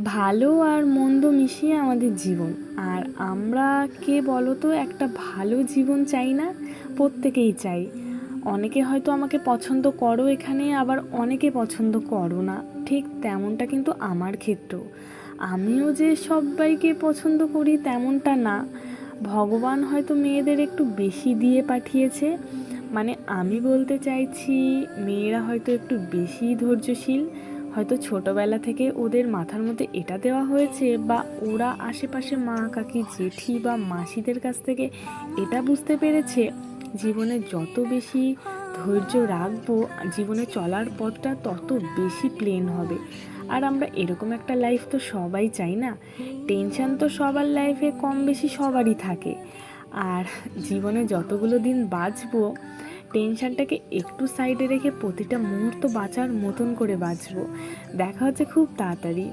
ভালো আর মন্দ মিশিয়ে আমাদের জীবন। আর আমরা কে বলো তো একটা ভালো জীবন চাই না? প্রত্যেকেই চাই। অনেকে হয়তো আমাকে পছন্দ করো এখানে, আবার অনেকে পছন্দ করো না। ঠিক তেমনটা কিন্তু আমার ক্ষেত্রেও। আমিও যে সবাইকে পছন্দ করি তেমনটা না। ভগবান হয়তো মেয়েদের একটু বেশি দিয়ে পাঠিয়েছে। মানে আমি বলতে চাইছি, মেয়েরা হয়তো একটু বেশি ধৈর্যশীল। হয়তো ছোটোবেলা থেকে ওদের মাথার মধ্যে এটা দেওয়া হয়েছে, বা ওরা আশেপাশে মা কাকি জেঠি বা মাসিদের কাছ থেকে এটা বুঝতে পেরেছে, জীবনে যত বেশি ধৈর্য রাখবো, জীবনে চলার পথটা তত বেশি প্লেন হবে। আর আমরা এরকম একটা লাইফ তো সবাই চাই না। টেনশন তো সবার লাইফে কম বেশি সবারই থাকে। আর জীবনে যতগুলো দিন বাঁচবো, টেনশনটাকে একটু সাইডে রেখে প্রতিটা মুহূর্ত বাঁচার মতন করে বাঁচবো। দেখা হচ্ছে খুব তাড়াতাড়ি।